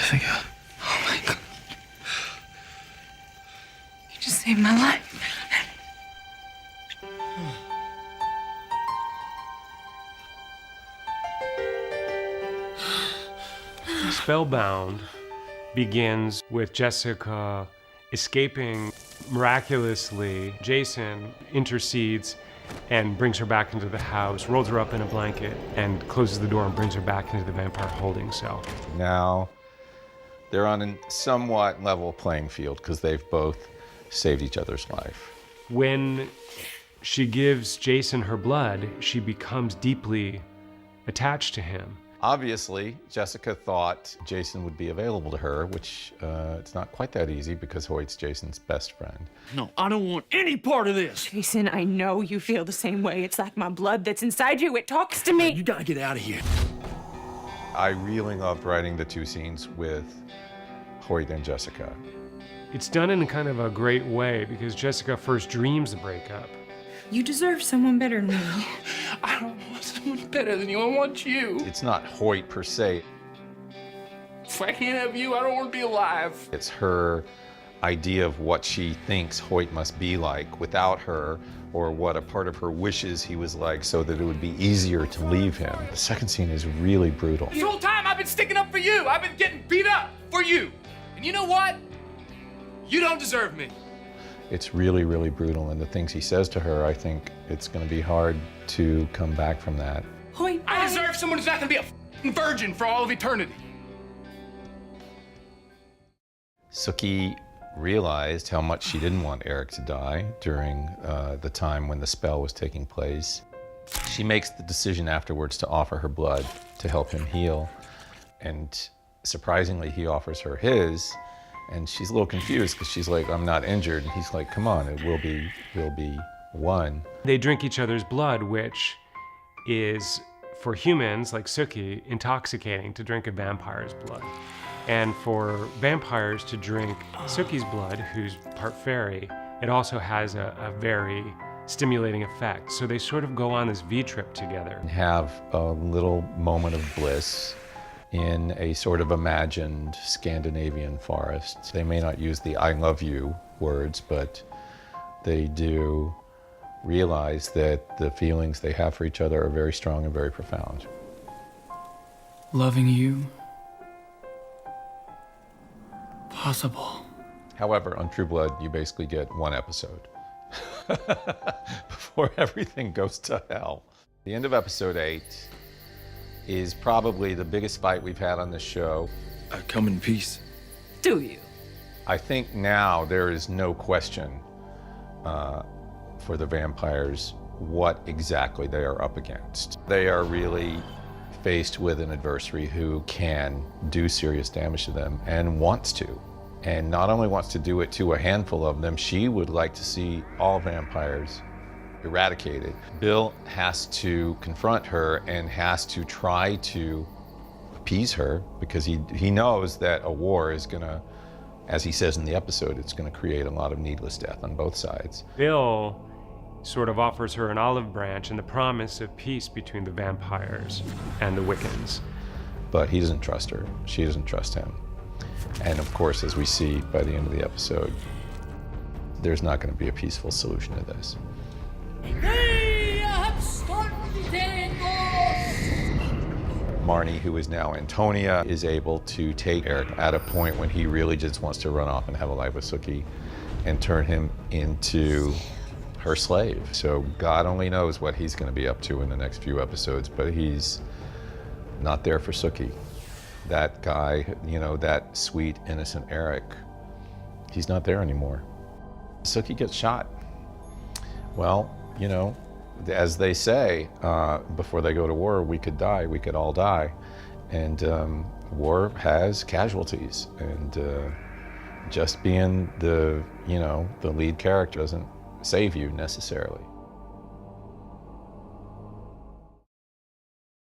Jessica. Oh my God. You just saved my life. Spellbound begins with Jessica escaping miraculously. Jason intercedes and brings her back into the house, rolls her up in a blanket, and closes the door and brings her back into the vampire holding cell. Now they're on a somewhat level playing field because they've both saved each other's life. When she gives Jason her blood, she becomes deeply attached to him. Obviously, Jessica thought Jason would be available to her, which it's not quite that easy because Hoyt's Jason's best friend. No, I don't want any part of this. Jason, I know you feel the same way. It's like my blood that's inside you. It talks to me. You gotta get out of here. I really loved writing the two scenes with Hoyt and Jessica. It's done in kind of a great way because Jessica first dreams the breakup. You deserve someone better than me. I don't want someone better than you. I want you. It's not Hoyt per se. If I can't have you, I don't want to be alive. It's her idea of what she thinks Hoyt must be like without her, or what a part of her wishes he was like so that it would be easier to leave him. The second scene is really brutal. This whole time I've been sticking up for you. I've been getting beat up for you. And you know what? You don't deserve me. It's really, really brutal, and the things he says to her, I think it's going to be hard to come back from that. Hoyt, I deserve someone who's not going to be a f***ing virgin for all of eternity. Sookie realized how much she didn't want Eric to die during the time when the spell was taking place. She makes the decision afterwards to offer her blood to help him heal, and surprisingly, he offers her his. And she's a little confused because she's like, I'm not injured. And he's like, come on, we'll be one. They drink each other's blood, which is, for humans like Sookie, intoxicating to drink a vampire's blood. And for vampires to drink Sookie's blood, who's part fairy, it also has a very stimulating effect. So they sort of go on this V-trip together. And have a little moment of bliss in a sort of imagined Scandinavian forest. They may not use the I love you words, but they do realize that the feelings they have for each other are very strong and very profound. Loving you. Possible. However, on True Blood, you basically get one episode before everything goes to hell. The end of episode 8 is probably the biggest fight we've had on this show. I come in peace. Do you? I think now there is no question for the vampires what exactly they are up against. They are really faced with an adversary who can do serious damage to them and wants to. And not only wants to do it to a handful of them, she would like to see all vampires eradicated. Bill has to confront her and has to try to appease her because he knows that a war is gonna, as he says in the episode, it's gonna create a lot of needless death on both sides. Bill sort of offers her an olive branch and the promise of peace between the vampires and the Wiccans. But he doesn't trust her. She doesn't trust him. And of course, as we see by the end of the episode, there's not gonna be a peaceful solution to this. Marnie, who is now Antonia, is able to take Eric at a point when he really just wants to run off and have a life with Sookie and turn him into her slave. So God only knows what he's going to be up to in the next few episodes, but he's not there for Sookie. That guy, you know, that sweet, innocent Eric, he's not there anymore. Sookie gets shot. Well, you know, as they say, before they go to war, we could die, we could all die. And war has casualties. And just being the, you know, the lead character doesn't save you necessarily.